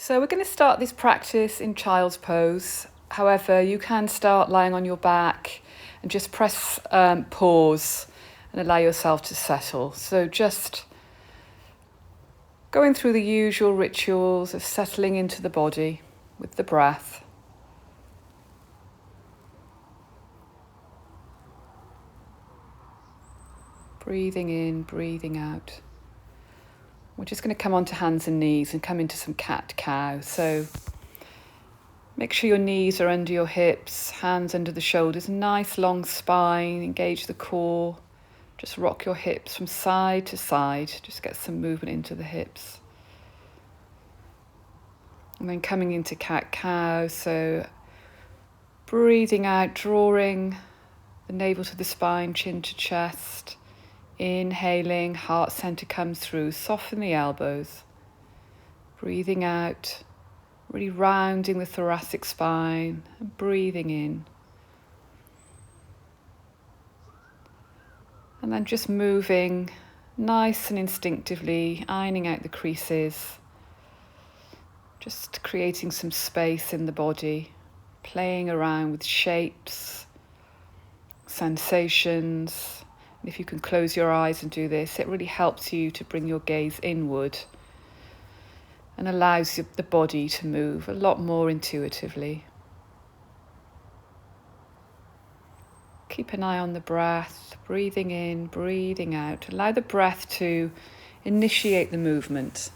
So we're going to start this practice in child's pose. However, you can start lying on your back and just press pause and allow yourself to settle. So just going through the usual rituals of settling into the body with the breath. Breathing in, breathing out. We're just going to come onto hands and knees and come into some cat-cow. So make sure your knees are under your hips, hands under the shoulders, nice long spine, engage the core. Just rock your hips from side to side, just get some movement into the hips. And then coming into cat-cow, so breathing out, drawing the navel to the spine, chin to chest. Inhaling, heart center comes through, soften the elbows. Breathing out, really rounding the thoracic spine, and breathing in. And then just moving nice and instinctively, ironing out the creases. Just creating some space in the body, playing around with shapes, sensations. And if you can close your eyes and do this, it really helps you to bring your gaze inward and allows the body to move a lot more intuitively. Keep an eye on the breath, breathing in, breathing out. Allow the breath to initiate the movement.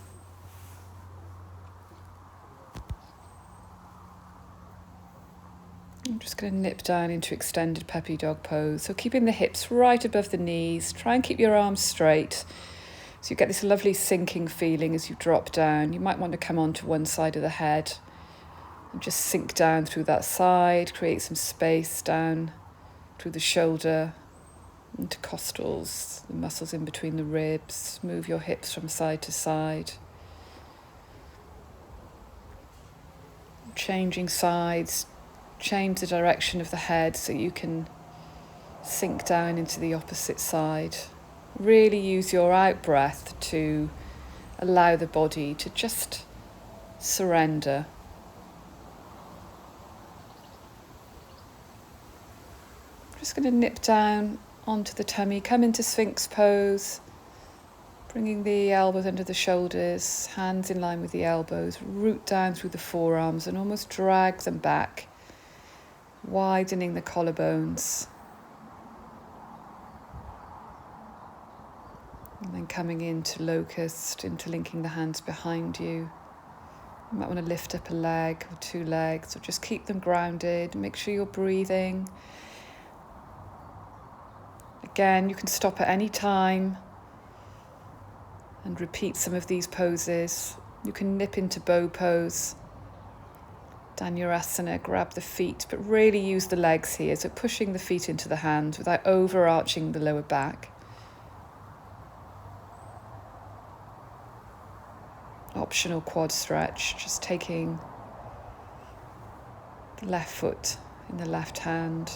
I'm just going to nip down into extended puppy dog pose. So keeping the hips right above the knees. Try and keep your arms straight. So you get this lovely sinking feeling as you drop down. You might want to come onto one side of the head and just sink down through that side. Create some space down through the shoulder, intercostals, the muscles in between the ribs. Move your hips from side to side. Changing sides. Change the direction of the head so you can sink down into the opposite side. Really use your out breath to allow the body to just surrender. I'm just going to nip down onto the tummy, come into Sphinx pose, bringing the elbows under the shoulders, hands in line with the elbows, root down through the forearms and almost drag them back. Widening the collarbones. And then coming into locust, interlinking the hands behind you. You might want to lift up a leg or two legs, or just keep them grounded. Make sure you're breathing. Again, you can stop at any time and repeat some of these poses. You can nip into bow pose. Dhanurasana, grab the feet, but really use the legs here, so pushing the feet into the hands without overarching the lower back. Optional quad stretch, just taking the left foot in the left hand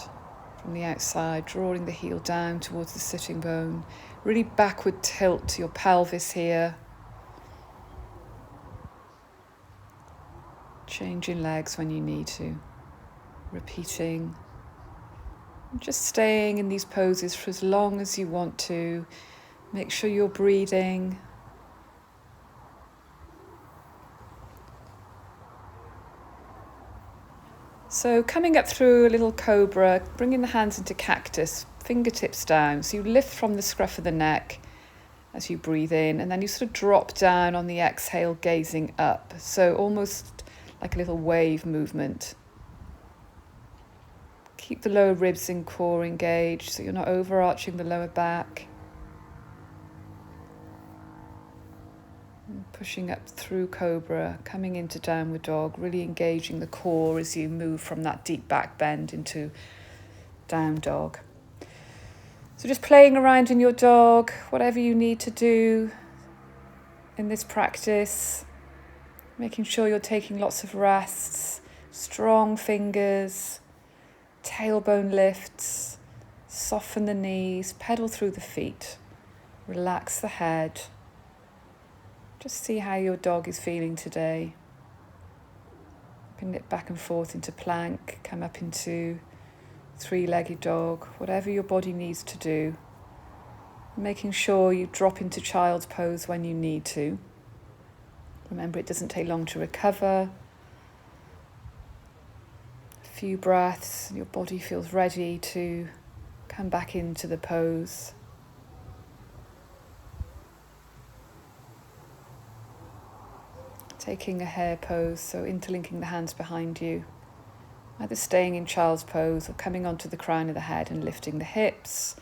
from the outside, drawing the heel down towards the sitting bone. Really backward tilt your pelvis here. Changing legs when you need to, repeating, just staying in these poses for as long as you want to. Make sure you're breathing. So coming up through a little cobra, bringing the hands into cactus, fingertips down. So you lift from the scruff of the neck as you breathe in, and then you sort of drop down on the exhale, gazing up. So almost like a little wave movement. Keep the lower ribs and core engaged so you're not overarching the lower back. And pushing up through cobra, coming into downward dog, really engaging the core as you move from that deep back bend into down dog. So just playing around in your dog, whatever you need to do in this practice. Making sure you're taking lots of rests, strong fingers, tailbone lifts, soften the knees, pedal through the feet, relax the head. Just see how your dog is feeling today. You can nip back and forth into plank, come up into three-legged dog, whatever your body needs to do. Making sure you drop into child's pose when you need to. Remember, it doesn't take long to recover. A few breaths, your body feels ready to come back into the pose. Taking a hair pose, so interlinking the hands behind you, either staying in child's pose or coming onto the crown of the head and lifting the hips.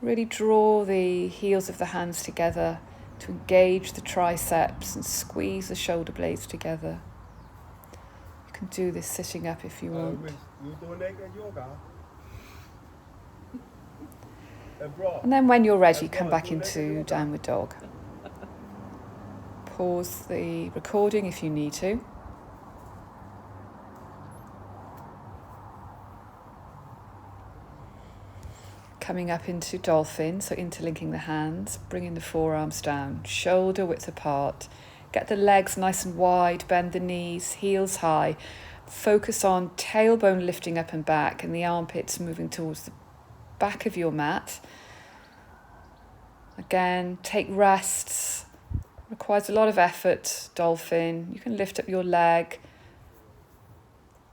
Really draw the heels of the hands together to engage the triceps and squeeze the shoulder blades together. You can do this sitting up if you want. And then when you're ready, come back into downward dog. Pause the recording if you need to. Coming up into dolphin, so interlinking the hands, bringing the forearms down, shoulder width apart. Get the legs nice and wide, bend the knees, heels high. Focus on tailbone lifting up and back and the armpits moving towards the back of your mat. Again, take rests. Requires a lot of effort, dolphin. You can lift up your leg.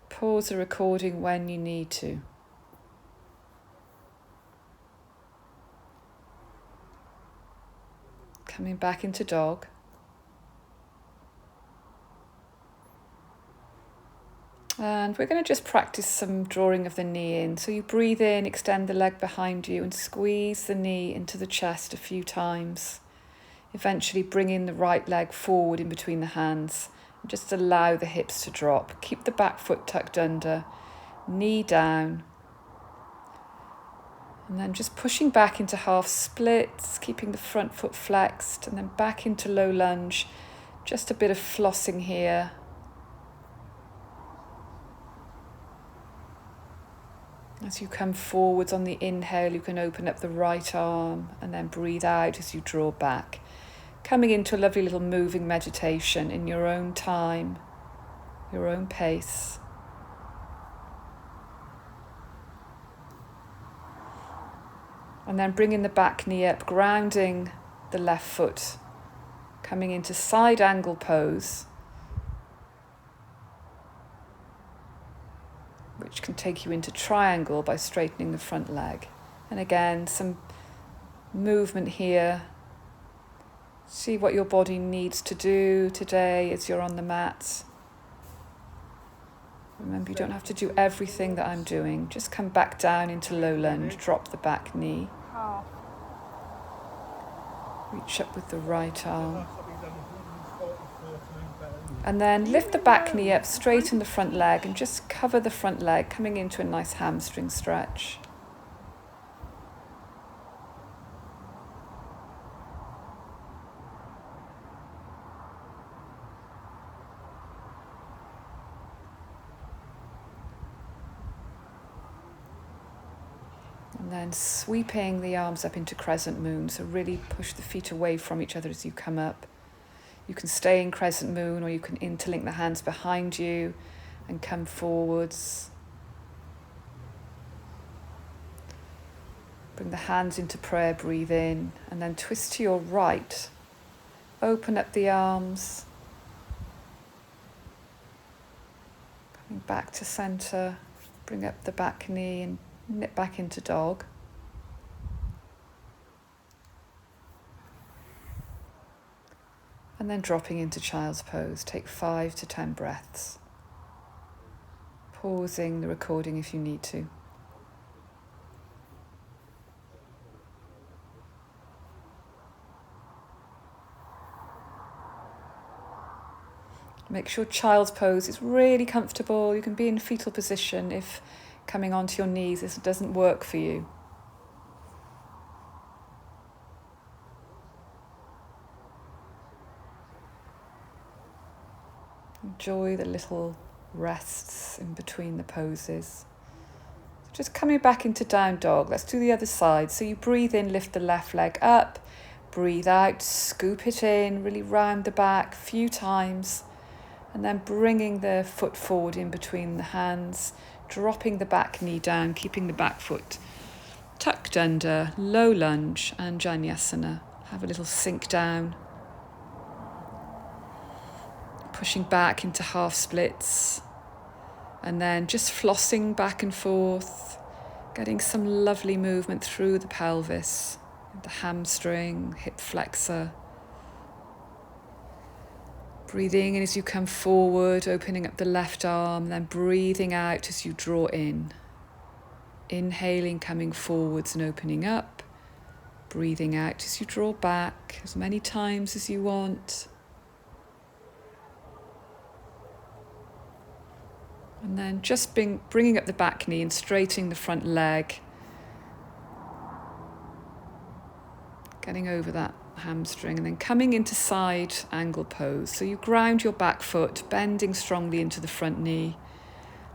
Pause the recording when you need to. Coming back into dog. And we're going to just practice some drawing of the knee in. So you breathe in, extend the leg behind you and squeeze the knee into the chest a few times. Eventually bringing the right leg forward in between the hands. And just allow the hips to drop. Keep the back foot tucked under, knee down. And then just pushing back into half splits, keeping the front foot flexed, and then back into low lunge. Just a bit of flossing here. As you come forwards on the inhale, you can open up the right arm and then breathe out as you draw back. Coming into a lovely little moving meditation in your own time, your own pace. And then bringing the back knee up, grounding the left foot, coming into side angle pose, which can take you into triangle by straightening the front leg. And again, some movement here. See what your body needs to do today as you're on the mat. Remember, you don't have to do everything that I'm doing. Just come back down into low lunge, drop the back knee. Reach up with the right arm. And then lift the back knee up, straighten the front leg and just cover the front leg, coming into a nice hamstring stretch. And then sweeping the arms up into crescent moon, so really push the feet away from each other as you come up. You can stay in crescent moon or you can interlink the hands behind you and come forwards. Bring the hands into prayer, breathe in, and then twist to your right. Open up the arms. Coming back to center, bring up the back knee and nip back into dog. And then dropping into child's pose. Take 5 to 10 breaths. Pausing the recording if you need to. Make sure child's pose is really comfortable. You can be in fetal position if coming onto your knees this doesn't work for you. Enjoy the little rests in between the poses. Just coming back into down dog. Let's do the other side. So you breathe in, lift the left leg up. Breathe out, scoop it in, really round the back a few times. And then bringing the foot forward in between the hands, dropping the back knee down, keeping the back foot tucked under, low lunge and Jnanasana. Have a little sink down. Pushing back into half splits. And then just flossing back and forth, getting some lovely movement through the pelvis, the hamstring, hip flexor. Breathing in as you come forward, opening up the left arm, then breathing out as you draw in. Inhaling, coming forwards and opening up. Breathing out as you draw back, as many times as you want. And then just bringing up the back knee and straightening the front leg. Getting over that hamstring and then coming into side angle pose. So you ground your back foot, bending strongly into the front knee.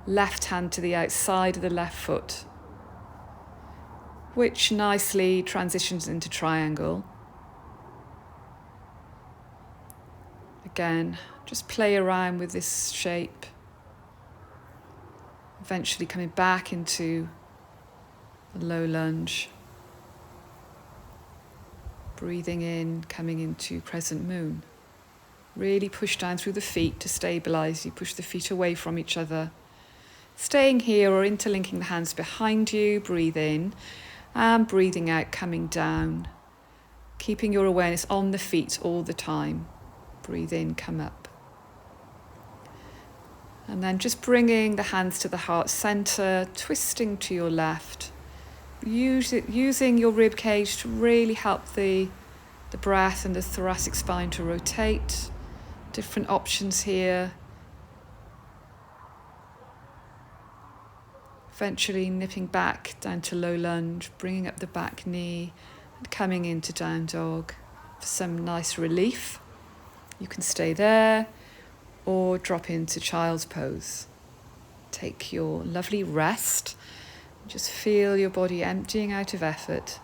Left hand to the outside of the left foot, which nicely transitions into triangle. Again, just play around with this shape. Eventually coming back into a low lunge. Breathing in, coming into crescent moon. Really push down through the feet to stabilize. You push the feet away from each other. Staying here or interlinking the hands behind you. Breathe in and breathing out, coming down. Keeping your awareness on the feet all the time. Breathe in, come up. And then just bringing the hands to the heart center, twisting to your left. Using your rib cage to really help the breath and the thoracic spine to rotate. Different options here. Eventually nipping back down to low lunge, bringing up the back knee and coming into down dog for some nice relief. You can stay there or drop into child's pose. Take your lovely rest. Just feel your body emptying out of effort.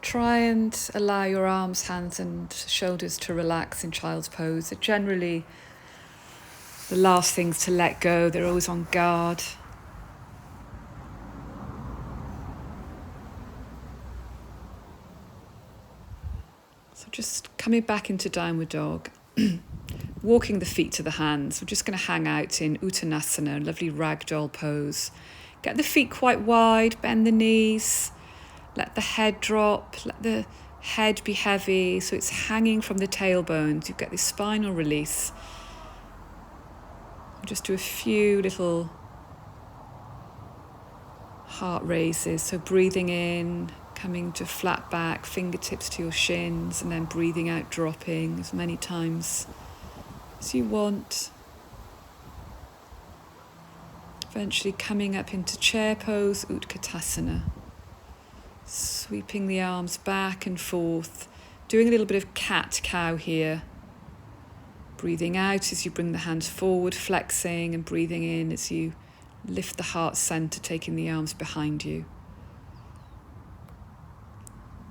Try and allow your arms, hands and shoulders to relax in child's pose. They're generally the last things to let go. They're always on guard. So just coming back into downward dog, walking the feet to the hands. We're just going to hang out in Uttanasana, lovely ragdoll pose. Get the feet quite wide, bend the knees, let the head drop, let the head be heavy so it's hanging from the tailbones. You get this spinal release. Just do a few little heart raises. So breathing in, coming to flat back, fingertips to your shins, and then breathing out, dropping as many times as you want. Eventually coming up into chair pose, Utkatasana. Sweeping the arms back and forth, doing a little bit of cat-cow here. Breathing out as you bring the hands forward, flexing, and breathing in as you lift the heart center, taking the arms behind you.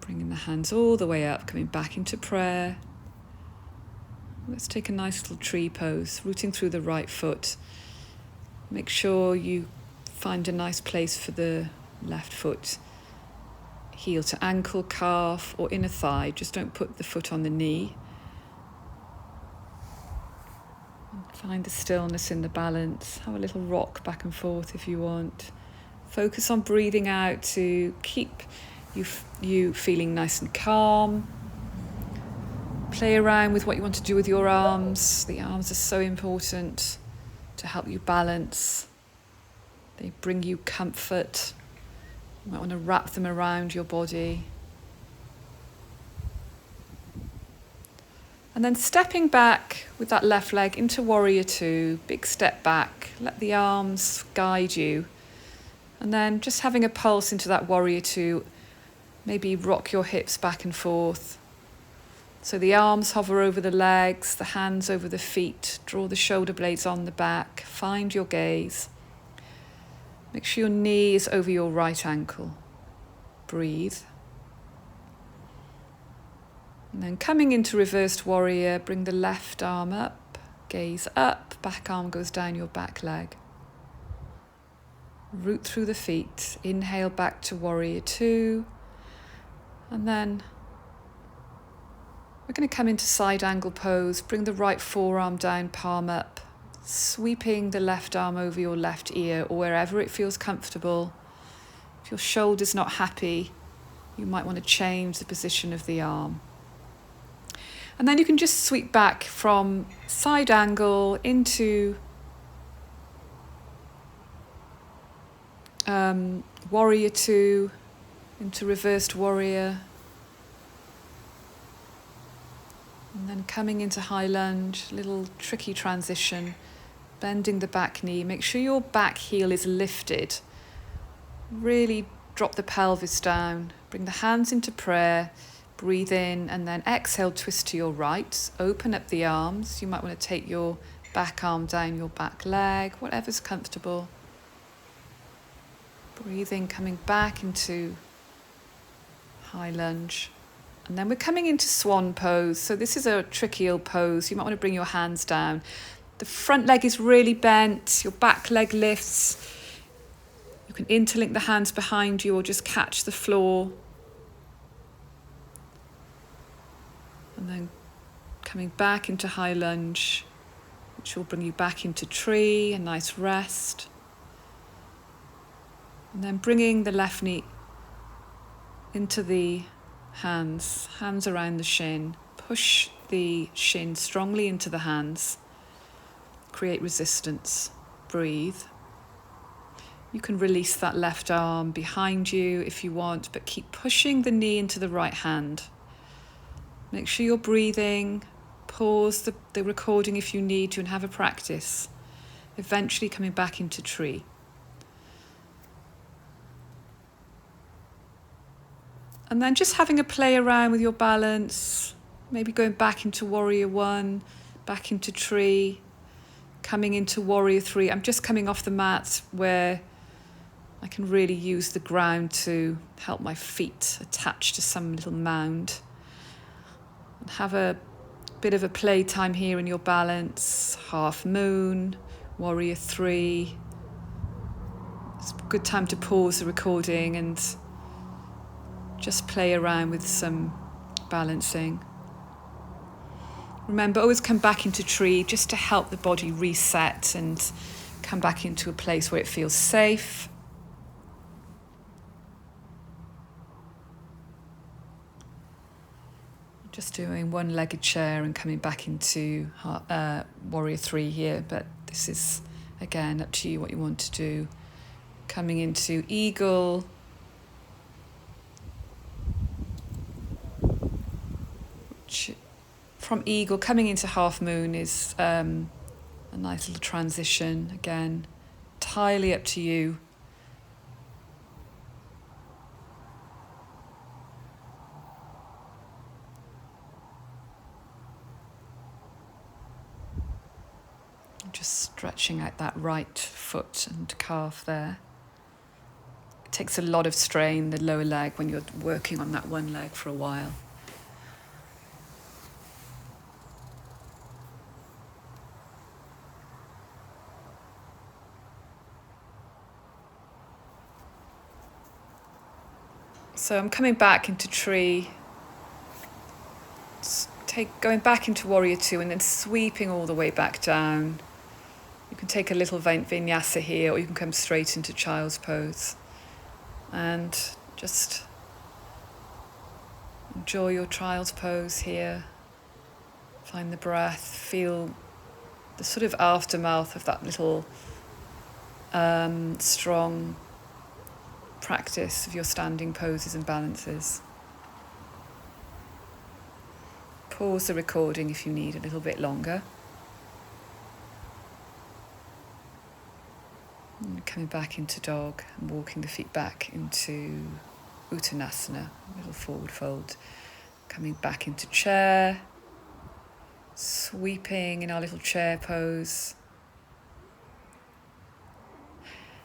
Bringing the hands all the way up, coming back into prayer. Let's take a nice little tree pose, rooting through the right foot. Make sure you find a nice place for the left foot. Heel to ankle, calf, or inner thigh. Just don't put the foot on the knee. Find the stillness in the balance. Have a little rock back and forth if you want. Focus on breathing out to keep you feeling nice and calm. Play around with what you want to do with your arms. The arms are so important to help you balance. They bring you comfort. You might want to wrap them around your body. And then stepping back with that left leg into warrior two, big step back, let the arms guide you. And then just having a pulse into that warrior two, maybe rock your hips back and forth. So the arms hover over the legs, the hands over the feet, draw the shoulder blades on the back, find your gaze. Make sure your knee is over your right ankle. Breathe. And then coming into reversed warrior, bring the left arm up, gaze up, back arm goes down your back leg. Root through the feet, inhale back to warrior two, and then we're going to come into side angle pose. Bring the right forearm down, palm up, sweeping the left arm over your left ear or wherever it feels comfortable. If your shoulder's not happy, you might want to change the position of the arm. And then you can just sweep back from side angle into warrior two, into reversed warrior. And then coming into high lunge, little tricky transition, bending the back knee. Make sure your back heel is lifted. Really drop the pelvis down. Bring the hands into prayer. Breathe in and then exhale, twist to your right. Open up the arms. You might want to take your back arm down your back leg, whatever's comfortable. Breathing, coming back into high lunge. And then we're coming into swan pose. So this is a tricky old pose. You might want to bring your hands down. The front leg is really bent. Your back leg lifts. You can interlink the hands behind you or just catch the floor. And then coming back into high lunge, which will bring you back into tree, a nice rest. And then bringing the left knee into the hands around the shin. Push the shin strongly into the hands. Create resistance. Breathe. You can release that left arm behind you if you want, but keep pushing the knee into the right hand. Make sure you're breathing. Pause the recording if you need to and have a practice. Eventually coming back into tree. And then just having a play around with your balance, maybe going back into warrior one, back into tree, coming into warrior three. I'm just coming off the mat where I can really use the ground to help my feet attach to some little mound. And have a bit of a play time here in your balance. Half moon, warrior three. It's a good time to pause the recording and just play around with some balancing. Remember, always come back into tree just to help the body reset and come back into a place where it feels safe. Just doing one-legged chair and coming back into warrior three here, but this is, again, up to you what you want to do. Coming into eagle. From eagle, coming into half moon is a nice little transition. Again, entirely up to you. Just stretching out that right foot and calf there. It takes a lot of strain, the lower leg, when you're working on that one leg for a while. So I'm coming back into tree, going back into warrior two and then sweeping all the way back down. You can take a little vinyasa here, or you can come straight into child's pose and just enjoy your child's pose here. Find the breath, feel the sort of aftermath of that little strong practice of your standing poses and balances. Pause the recording if you need a little bit longer. And coming back into dog and walking the feet back into Uttanasana, a little forward fold. Coming back into chair, sweeping in our little chair pose.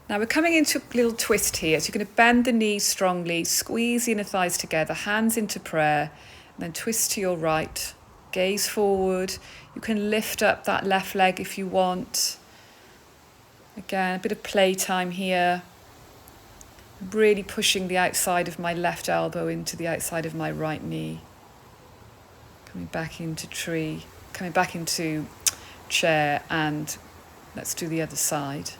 Now we're coming into a little twist here. So you're going to bend the knees strongly, squeeze the inner thighs together, hands into prayer, and then twist to your right, gaze forward. You can lift up that left leg if you want. Again, a bit of playtime here. Really pushing the outside of my left elbow into the outside of my right knee. Coming back into tree, coming back into chair, and let's do the other side.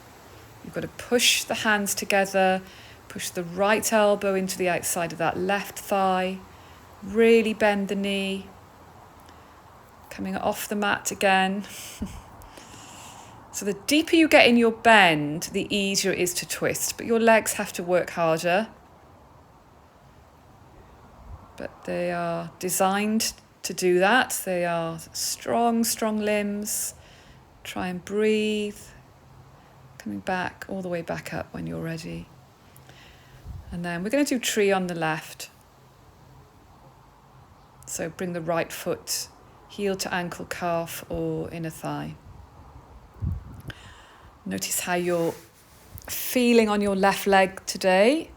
You've got to push the hands together, push the right elbow into the outside of that left thigh, really bend the knee, coming off the mat again. So the deeper you get in your bend, the easier it is to twist, but your legs have to work harder. But they are designed to do that. They are strong, strong limbs. Try and breathe. Coming back, all the way back up when you're ready. And then we're going to do tree on the left. So bring the right foot, heel to ankle, calf or inner thigh. Notice how you're feeling on your left leg today.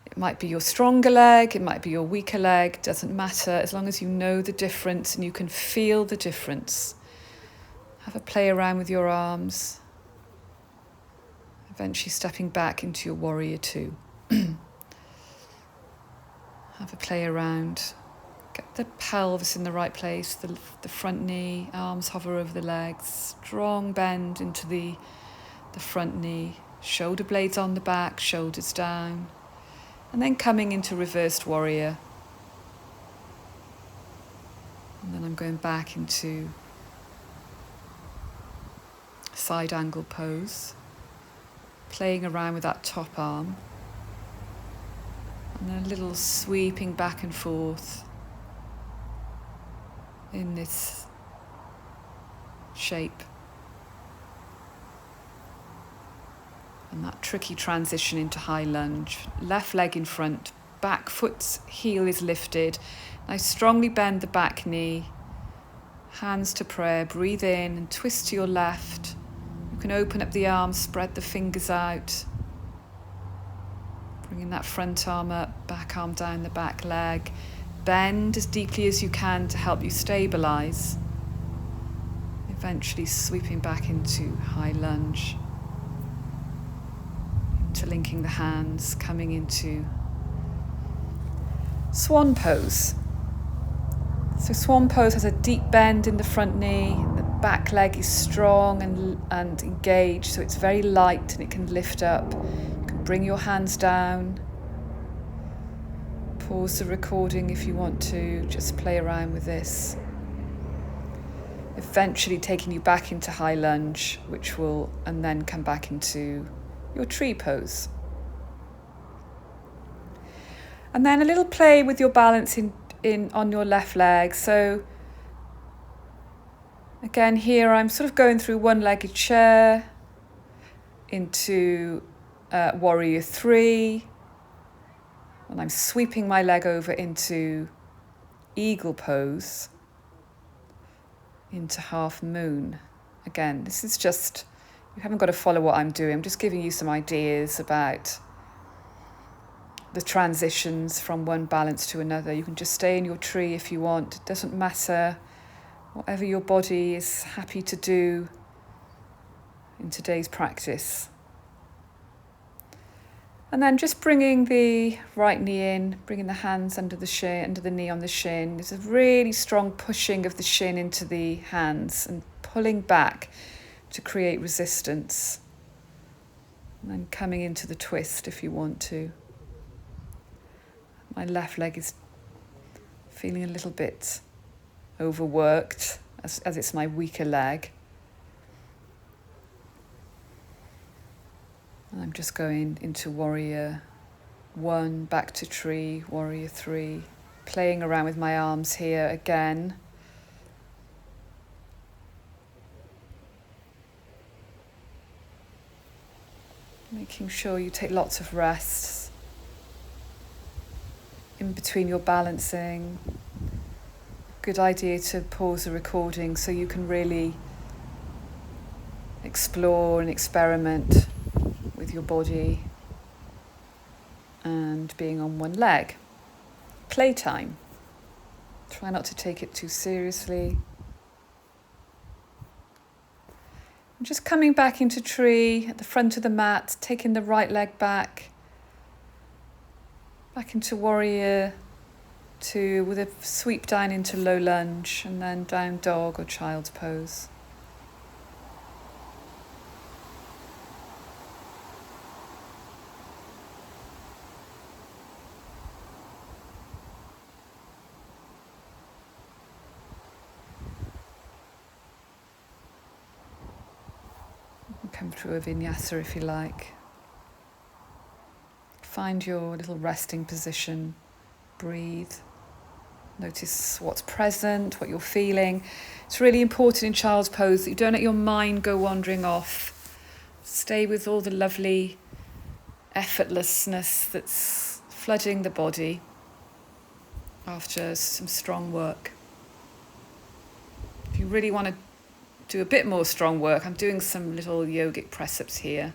It might be your stronger leg, it might be your weaker leg, doesn't matter, as long as you know the difference and you can feel the difference. Have a play around with your arms. Eventually stepping back into your warrior two. Have a play around. Get the pelvis in the right place, the front knee, arms hover over the legs. Strong bend into the front knee. Shoulder blades on the back, shoulders down. And then coming into reversed warrior. And then I'm going back into side angle pose. Playing around with that top arm. And then a little sweeping back and forth in this shape. And that tricky transition into high lunge. Left leg in front, back foot's heel is lifted. Now strongly bend the back knee. Hands to prayer, breathe in and twist to your left. You can open up the arms, spread the fingers out. Bringing that front arm up, back arm down the back leg. Bend as deeply as you can to help you stabilize. Eventually sweeping back into high lunge. Interlinking the hands, coming into swan pose. So swan pose has a deep bend in the front knee. The back leg is strong and engaged, so it's very light and it can lift up. You can bring your hands down. Pause the recording if you want to. Just play around with this. Eventually taking you back into high lunge, and then come back into your tree pose. And then a little play with your balance on your left leg. So again here I'm sort of going through one-legged chair into warrior three, and I'm sweeping my leg over into eagle pose, into half moon. Again, this is just, you haven't got to follow what I'm doing. I'm just giving you some ideas about the transitions from one balance to another. You can just stay in your tree if you want. It doesn't matter. Whatever your body is happy to do in today's practice. And then just bringing the right knee in, bringing the hands under the shin, under the knee on the shin. There's a really strong pushing of the shin into the hands and pulling back to create resistance. And then coming into the twist if you want to. My left leg is feeling a little bit overworked as it's my weaker leg. And I'm just going into warrior one, back to tree, warrior three, playing around with my arms here again. Making sure you take lots of rests in between your balancing. Good idea to pause the recording so you can really explore and experiment with with your body and being on one leg. Playtime. Try not to take it too seriously. And just coming back into tree at the front of the mat, taking the right leg back into warrior 2 with a sweep down into low lunge and then down dog or child's pose. Come through a vinyasa if you like. Find your little resting position. Breathe. Notice what's present, what you're feeling. It's really important in child's pose that you don't let your mind go wandering off. Stay with all the lovely effortlessness that's flooding the body after some strong work. If you really want to do a bit more strong work, I'm doing some little yogic press-ups here.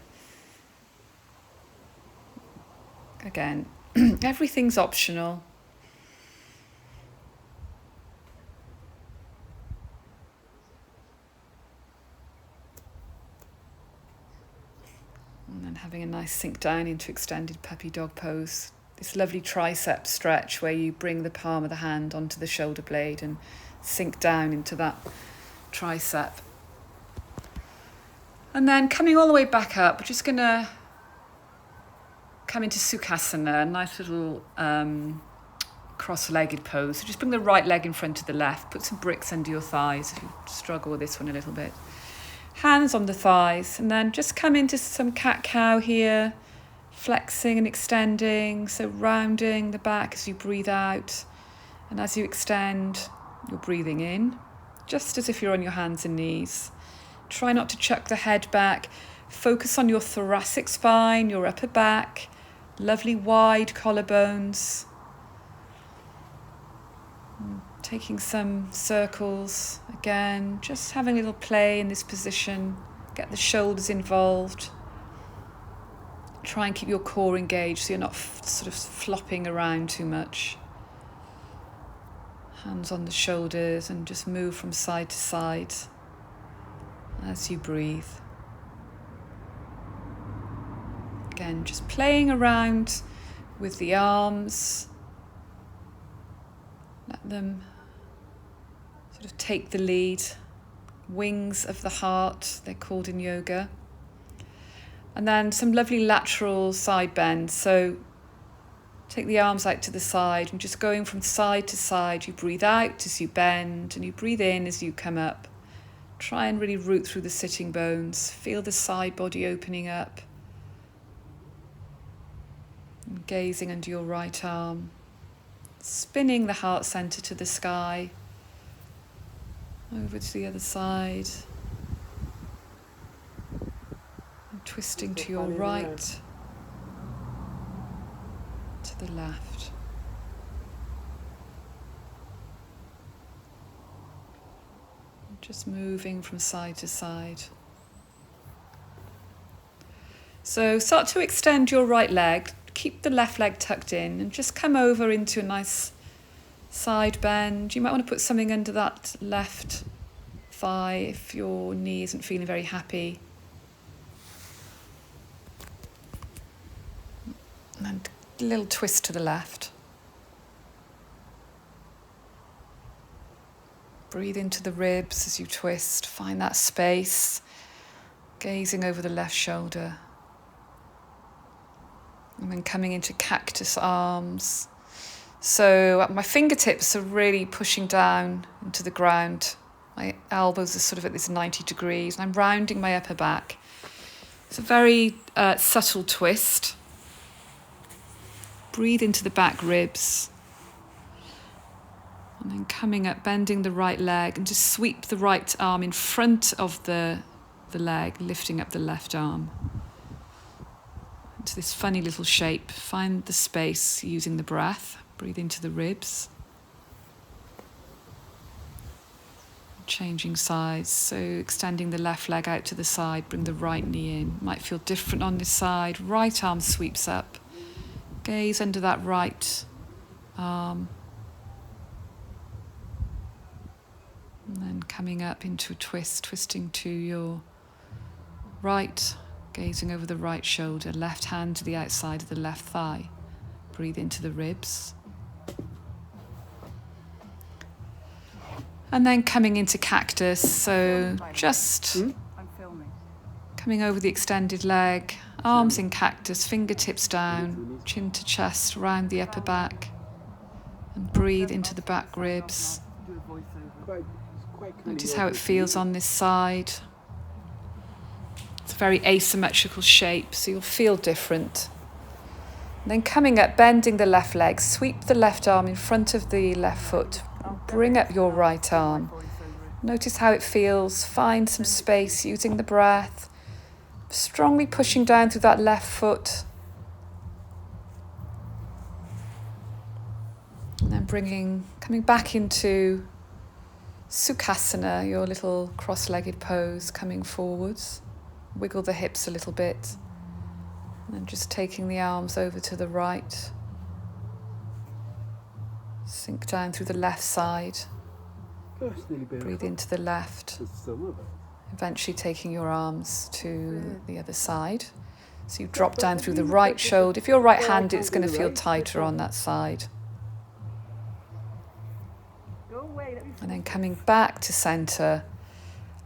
Again, everything's optional. And then having a nice sink down into extended puppy dog pose. This lovely tricep stretch where you bring the palm of the hand onto the shoulder blade and sink down into that tricep. And then coming all the way back up, we're just going to come into Sukhasana, a nice little cross-legged pose. So just bring the right leg in front of the left. Put some bricks under your thighs if you struggle with this one a little bit. Hands on the thighs. And then just come into some cat-cow here, flexing and extending. So rounding the back as you breathe out. And as you extend, you're breathing in, just as if you're on your hands and knees. Try not to chuck the head back. Focus on your thoracic spine, your upper back. Lovely wide collarbones. Taking some circles. Again, just having a little play in this position. Get the shoulders involved. Try and keep your core engaged so you're not sort of flopping around too much. Hands on the shoulders and just move from side to side as you breathe. Again, just playing around with the arms. Let them sort of take the lead. Wings of the heart, they're called in yoga. And then some lovely lateral side bends. So take the arms out to the side and just going from side to side. You breathe out as you bend and you breathe in as you come up. Try and really root through the sitting bones. Feel the side body opening up. And gazing under your right arm. Spinning the heart center to the sky. Over to the other side. And twisting to your right. To the left. Just moving from side to side. So start to extend your right leg. Keep the left leg tucked in and just come over into a nice side bend. You might want to put something under that left thigh if your knee isn't feeling very happy. And a little twist to the left. Breathe into the ribs as you twist. Find that space. Gazing over the left shoulder. And then coming into cactus arms. So my fingertips are really pushing down into the ground. My elbows are sort of at this 90 degrees. And I'm rounding my upper back. It's a very subtle twist. Breathe into the back ribs. And then coming up, bending the right leg and just sweep the right arm in front of the leg, lifting up the left arm. Into this funny little shape. Find the space using the breath. Breathe into the ribs. Changing sides, so extending the left leg out to the side, bring the right knee in. Might feel different on this side. Right arm sweeps up. Gaze under that right arm. And then coming up into a twist, twisting to your right, gazing over the right shoulder, left hand to the outside of the left thigh. Breathe into the ribs. And then coming into cactus, so just coming over the extended leg, arms in cactus, fingertips down, chin to chest, round the upper back, and breathe into the back ribs. Notice how it feels on this side. It's a very asymmetrical shape, so you'll feel different. And then coming up, bending the left leg, sweep the left arm in front of the left foot. Bring up your right arm. Notice how it feels. Find some space using the breath. Strongly pushing down through that left foot. And then coming back into Sukhasana, your little cross-legged pose, coming forwards. Wiggle the hips a little bit. And then just taking the arms over to the right. Sink down through the left side. Breathe into the left. Eventually taking your arms to the other side. So you drop down through the right shoulder. If you're right-handed, it's going to feel tighter on that side. And then coming back to center,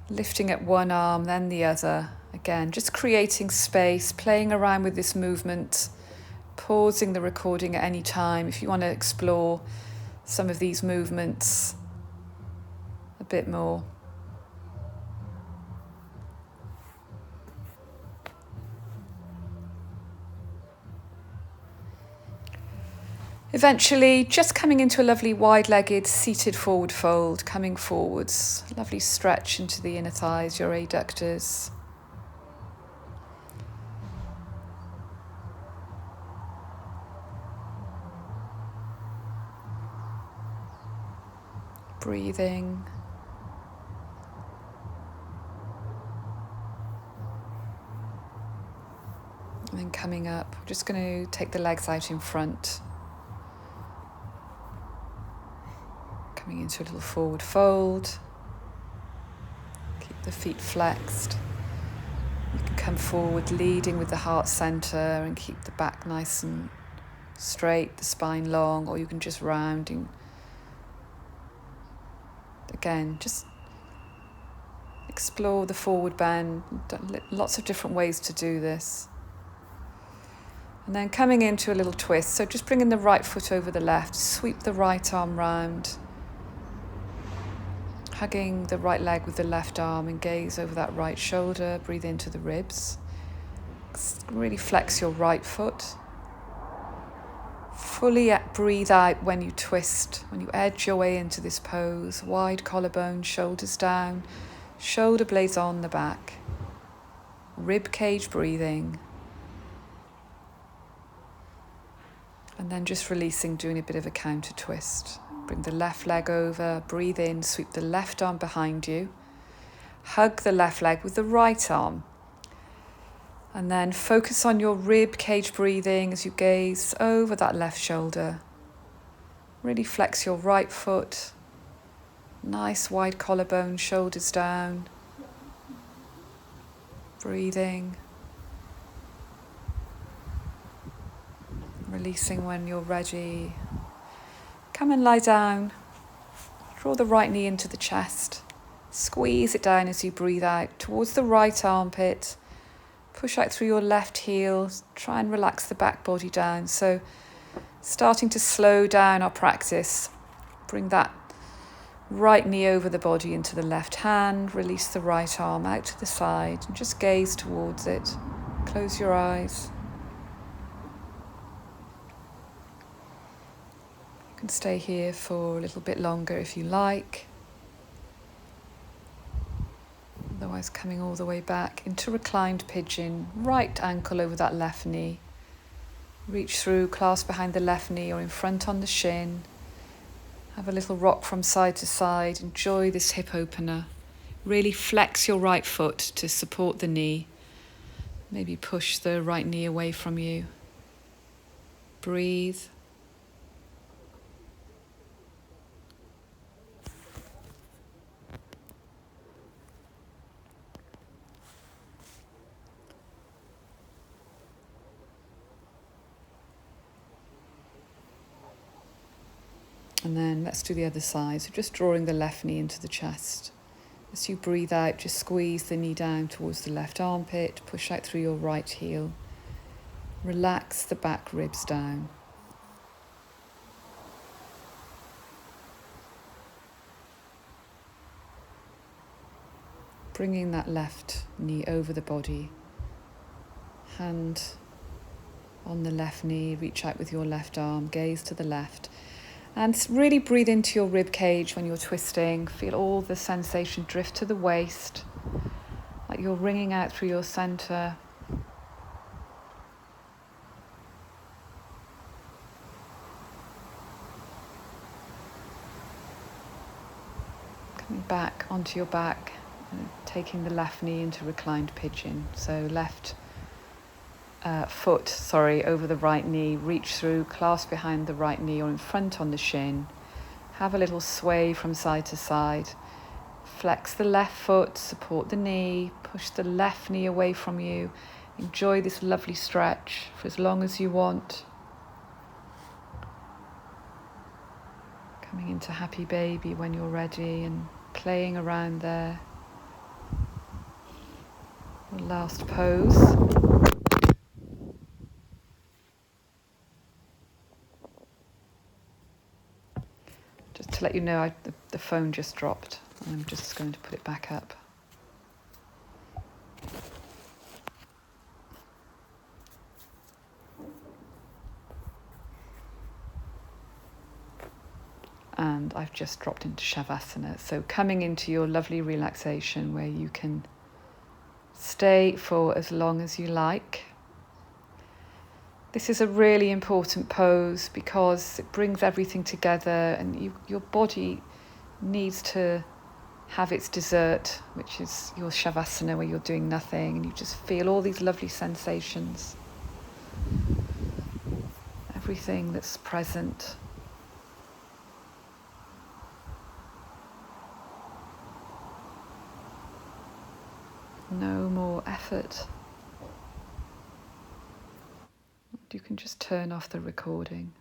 lifting up one arm, then the other. Again, just creating space, playing around with this movement, pausing the recording at any time if you want to explore some of these movements a bit more. Eventually, just coming into a lovely wide-legged seated forward fold, coming forwards. Lovely stretch into the inner thighs, your adductors. Breathing. And then coming up, we're just going to take the legs out in front. Coming into a little forward fold. Keep the feet flexed. You can come forward leading with the heart center and keep the back nice and straight, the spine long, or you can just rounding. Again, just explore the forward bend. Lots of different ways to do this. And then coming into a little twist. So just bringing the right foot over the left. Sweep the right arm round. Hugging the right leg with the left arm and gaze over that right shoulder. Breathe into the ribs. Really flex your right foot. Fully breathe out when you twist, when you edge your way into this pose. Wide collarbone, shoulders down, shoulder blades on the back. Rib cage breathing. And then just releasing, doing a bit of a counter twist. Bring the left leg over, breathe in, sweep the left arm behind you. Hug the left leg with the right arm. And then focus on your rib cage breathing as you gaze over that left shoulder. Really flex your right foot. Nice wide collarbone, shoulders down. Breathing. Releasing when you're ready. Come and lie down. Draw the right knee into the chest. Squeeze it down as you breathe out towards the right armpit. Push out through your left heel. Try and relax the back body down. So starting to slow down our practice. Bring that right knee over the body into the left hand. Release the right arm out to the side and just gaze towards it. Close your eyes. You can stay here for a little bit longer if you like. Otherwise, coming all the way back into reclined pigeon, right ankle over that left knee. Reach through, clasp behind the left knee or in front on the shin. Have a little rock from side to side. Enjoy this hip opener. Really flex your right foot to support the knee. Maybe push the right knee away from you. Breathe. And then let's do the other side. So just drawing the left knee into the chest. As you breathe out, just squeeze the knee down towards the left armpit, push out through your right heel. Relax the back ribs down. Bringing that left knee over the body. Hand on the left knee, reach out with your left arm, gaze to the left. And really breathe into your rib cage when you're twisting. Feel all the sensation drift to the waist, like you're wringing out through your center. Coming back onto your back, taking the left knee into reclined pigeon. So left foot over the right knee, reach through, clasp behind the right knee or in front on the shin. Have a little sway from side to side. Flex the left foot, support the knee, push the left knee away from you. Enjoy this lovely stretch for as long as you want. Coming into happy baby when you're ready and playing around there. Your last pose. Just to let you know, the phone just dropped. I'm just going to put it back up. And I've just dropped into Shavasana. So coming into your lovely relaxation where you can stay for as long as you like. This is a really important pose because it brings everything together, and your body needs to have its dessert, which is your Shavasana, where you're doing nothing and you just feel all these lovely sensations. Everything that's present. No more effort. You can just turn off the recording.